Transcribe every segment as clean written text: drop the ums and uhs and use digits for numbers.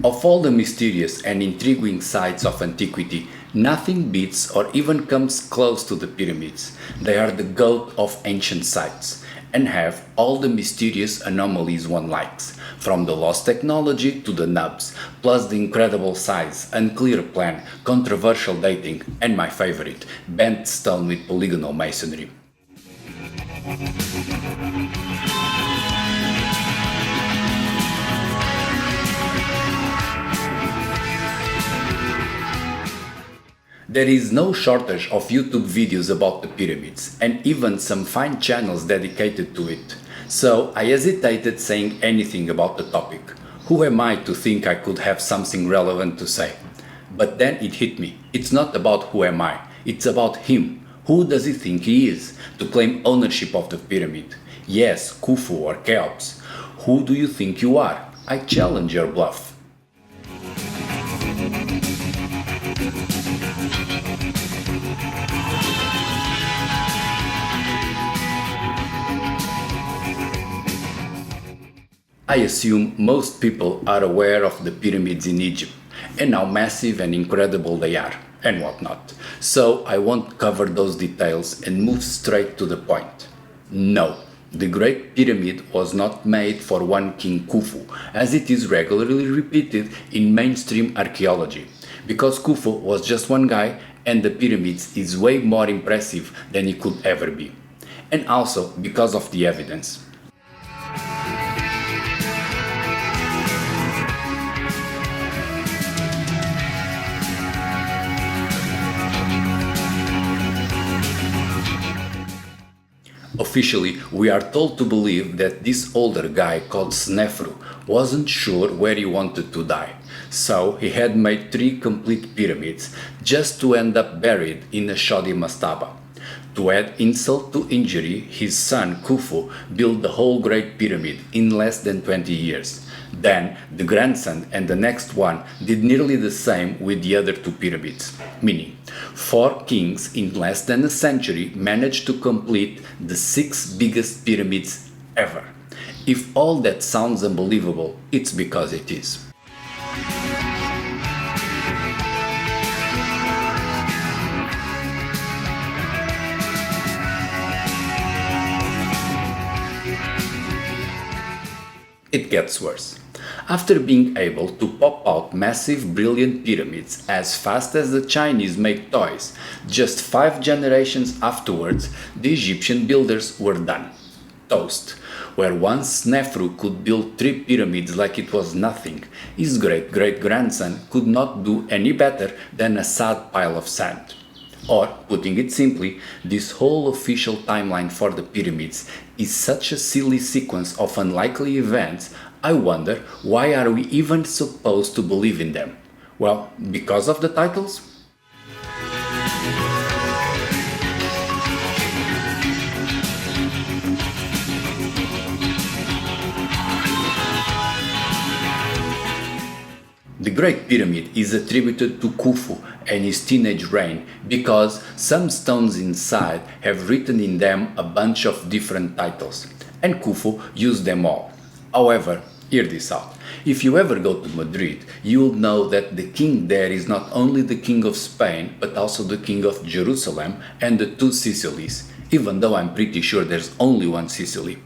Of all the mysterious and intriguing sites of antiquity, nothing beats or even comes close to the pyramids. They are the goat of ancient sites and have all the mysterious anomalies one likes, from the lost technology to the nubs, plus the incredible size, unclear plan, controversial dating, and my favorite, bent stone with polygonal masonry. There is no shortage of YouTube videos about the pyramids, and even some fine channels dedicated to it. So I hesitated saying anything about the topic. Who am I to think I could have something relevant to say? But then it hit me. It's not about who am I, it's about him. Who does he think he is to claim ownership of the pyramid? Yes, Khufu or Cheops. Who do you think you are? I challenge your bluff. I assume most people are aware of the pyramids in Egypt and how massive and incredible they are and whatnot. So I won't cover those details and move straight to the point. No, the Great Pyramid was not made for one King Khufu, as it is regularly repeated in mainstream archaeology, because Khufu was just one guy and the pyramids is way more impressive than it could ever be. And also because of the evidence. Officially, we are told to believe that this older guy called Snefru wasn't sure where he wanted to die, so he had made 3 complete pyramids just to end up buried in a shoddy mastaba. To add insult to injury, his son Khufu built the whole Great Pyramid in less than 20 years. Then the grandson and the next one did nearly the same with the other 2 pyramids, meaning 4 kings in less than a century managed to complete the 6 biggest pyramids ever. If all that sounds unbelievable, it's because it is. It gets worse. After being able to pop out massive, brilliant pyramids as fast as the Chinese make toys, just 5 generations afterwards, the Egyptian builders were done. Toast. Where once Snefru could build 3 pyramids like it was nothing, his great-great-grandson could not do any better than a sad pile of sand. Or, putting it simply, this whole official timeline for the pyramids is such a silly sequence of unlikely events. I wonder, why are we even supposed to believe in them? Well, because of the titles? The Great Pyramid is attributed to Khufu and his teenage reign because some stones inside have written in them a bunch of different titles, and Khufu used them all. However, hear this out. If you ever go to Madrid, you'll know that the king there is not only the king of Spain, but also the king of Jerusalem and the 2 Sicilies, even though I'm pretty sure there's only one Sicily.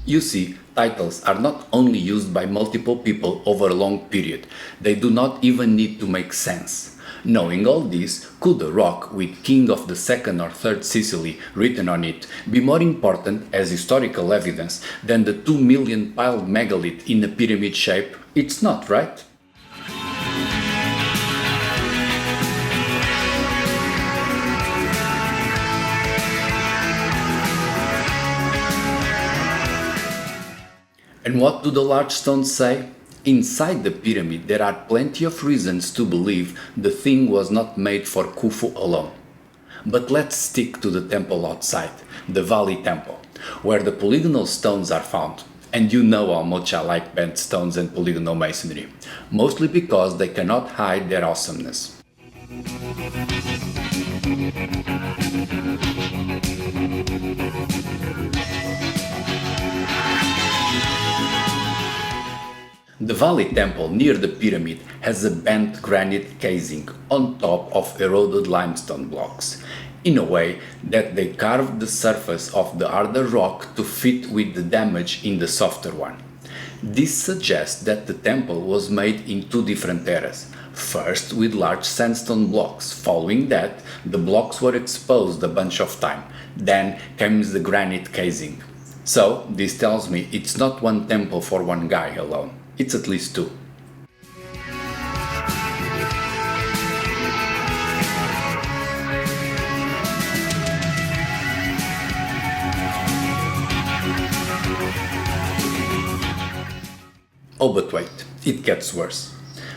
You see, titles are not only used by multiple people over a long period, they do not even need to make sense. Knowing all this, could a rock with King of the 2nd or 3rd Sicily written on it be more important as historical evidence than the 2 million piled megalith in a pyramid shape? It's not, right? And what do the large stones say? Inside the pyramid there are plenty of reasons to believe the thing was not made for Khufu alone. But let's stick to the temple outside, the Valley Temple, where the polygonal stones are found. And you know how much I like bent stones and polygonal masonry, mostly because they cannot hide their awesomeness. The Valley Temple near the pyramid has a bent granite casing on top of eroded limestone blocks, in a way that they carved the surface of the harder rock to fit with the damage in the softer one. This suggests that the temple was made in two different eras. First with large sandstone blocks, following that the blocks were exposed a bunch of time, then came the granite casing. So this tells me it's not one temple for one guy alone, it's at least two. Oh, but wait, it gets worse.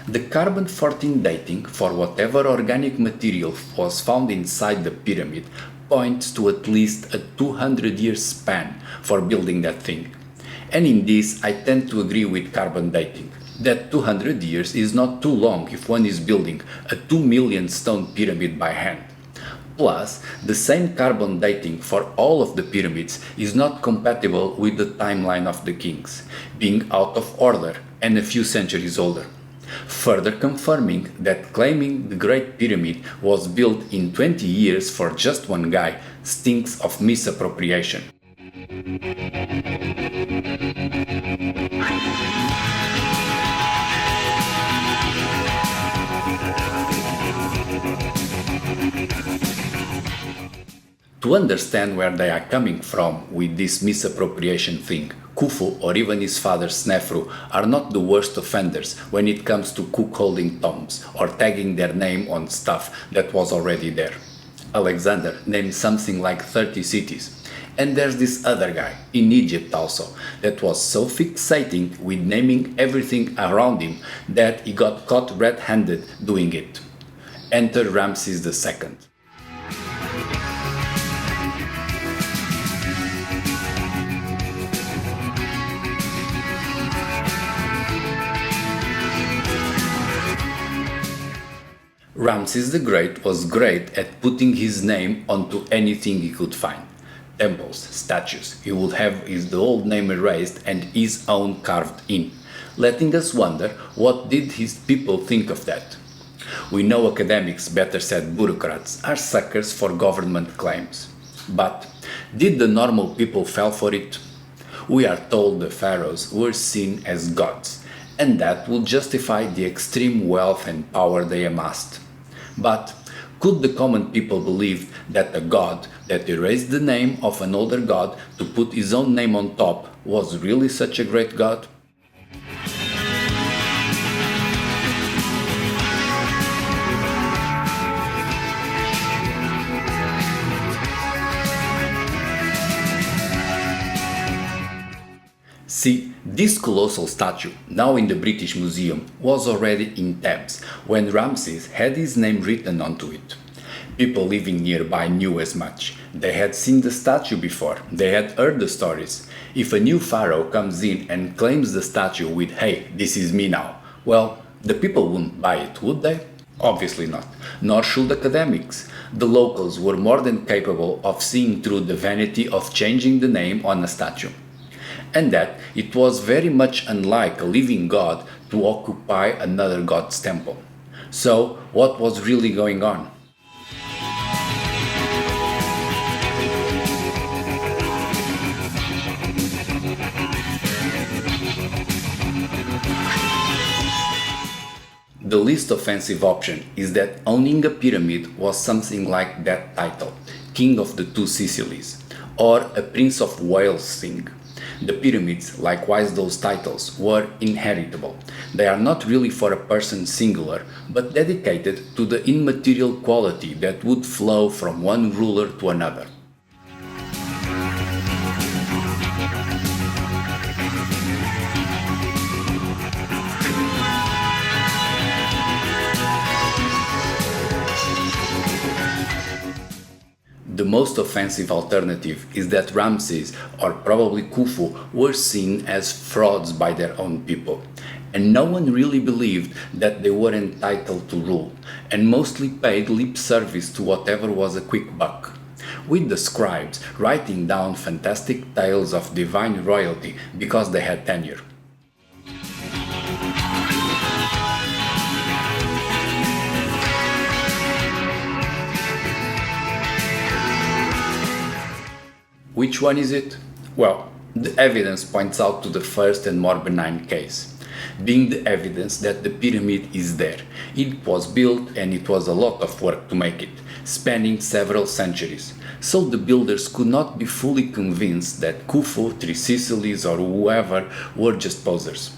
The carbon-14 dating for whatever organic material was found inside the pyramid points to at least a 200-year span for building that thing. And in this I tend to agree with carbon dating. That 200 years is not too long if one is building a 2 million stone pyramid by hand. Plus, the same carbon dating for all of the pyramids is not compatible with the timeline of the kings, being out of order and a few centuries older. Further confirming that claiming the Great Pyramid was built in 20 years for just one guy stinks of misappropriation. To understand where they are coming from with this misappropriation thing, Khufu or even his father Snefru are not the worst offenders when it comes to cook-holding tombs or tagging their name on stuff that was already there. Alexander named something like 30 cities. And there's this other guy, in Egypt also, that was so fixating with naming everything around him that he got caught red-handed doing it. Enter Ramses II. Ramses the Great was great at putting his name onto anything he could find. Temples, statues, he would have his old name erased and his own carved in, letting us wonder what did his people think of that. We know academics, better said bureaucrats, are suckers for government claims. But did the normal people fall for it? We are told the pharaohs were seen as gods, and that would justify the extreme wealth and power they amassed. But could the common people believe that a god that erased the name of an older god to put his own name on top was really such a great god? See, this colossal statue, now in the British Museum, was already in Thebes when Ramses had his name written onto it. People living nearby knew as much. They had seen the statue before, they had heard the stories. If a new pharaoh comes in and claims the statue with "Hey, this is me now," well, the people wouldn't buy it, would they? Obviously not, nor should academics. The locals were more than capable of seeing through the vanity of changing the name on a statue. And that it was very much unlike a living god to occupy another god's temple. So, what was really going on? The least offensive option is that owning a pyramid was something like that title, King of the Two Sicilies, or a Prince of Wales thing. The pyramids, likewise those titles, were inheritable. They are not really for a person singular, but dedicated to the immaterial quality that would flow from one ruler to another. The most offensive alternative is that Ramses, or probably Khufu, were seen as frauds by their own people, and no one really believed that they were entitled to rule, and mostly paid lip service to whatever was a quick buck, with the scribes writing down fantastic tales of divine royalty because they had tenure. Which one is it? Well, the evidence points out to the first and more benign case, being the evidence that the pyramid is there. It was built and it was a lot of work to make it, spanning several centuries, so the builders could not be fully convinced that Khufu, Three Sicilies or whoever were just posers.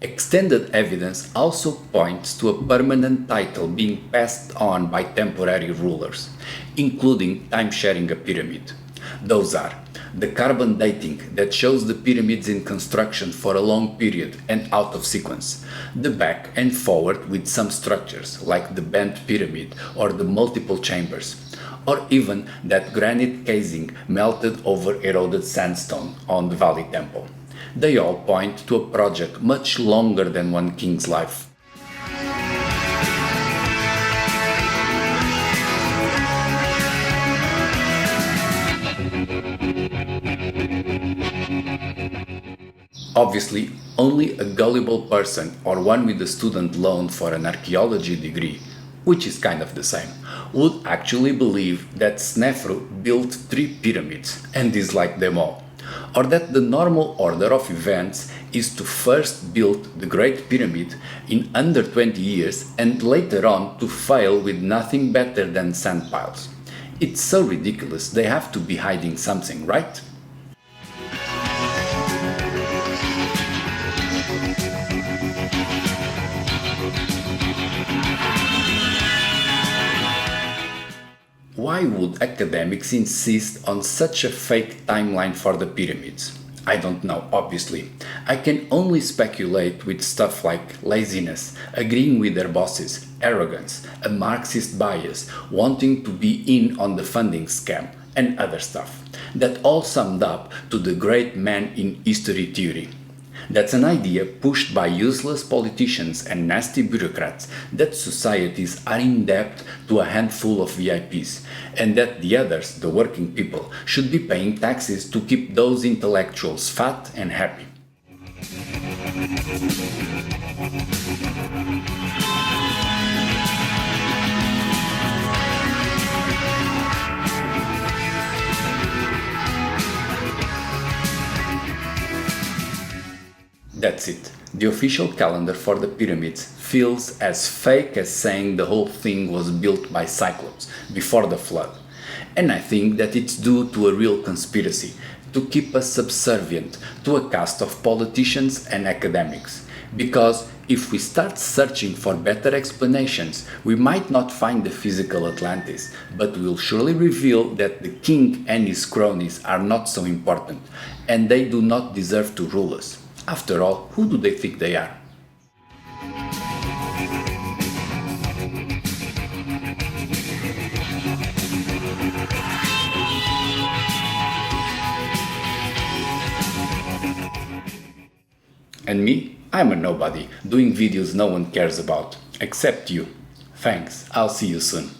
Extended evidence also points to a permanent title being passed on by temporary rulers, including time-sharing a pyramid. Those are the carbon dating that shows the pyramids in construction for a long period and out of sequence, the back and forward with some structures like the bent pyramid or the multiple chambers, or even that granite casing melted over eroded sandstone on the Valley Temple. They all point to a project much longer than one king's life. Obviously, only a gullible person or one with a student loan for an archaeology degree, which is kind of the same, would actually believe that Snefru built 3 pyramids and disliked them all, or that the normal order of events is to first build the Great Pyramid in under 20 years and later on to fail with nothing better than sand piles. It's so ridiculous, they have to be hiding something, right? Why would academics insist on such a fake timeline for the pyramids? I don't know, obviously. I can only speculate with stuff like laziness, agreeing with their bosses, arrogance, a Marxist bias, wanting to be in on the funding scam, and other stuff. That all summed up to the great man in history theory. That's an idea pushed by useless politicians and nasty bureaucrats that societies are in debt to a handful of VIPs, and that the others, the working people, should be paying taxes to keep those intellectuals fat and happy. That's it. The official calendar for the pyramids feels as fake as saying the whole thing was built by Cyclops before the flood. And I think that it's due to a real conspiracy to keep us subservient to a caste of politicians and academics. Because if we start searching for better explanations, we might not find the physical Atlantis, but will surely reveal that the king and his cronies are not so important, and they do not deserve to rule us. After all, who do they think they are? And me? I'm a nobody, doing videos no one cares about, except you. Thanks, I'll see you soon.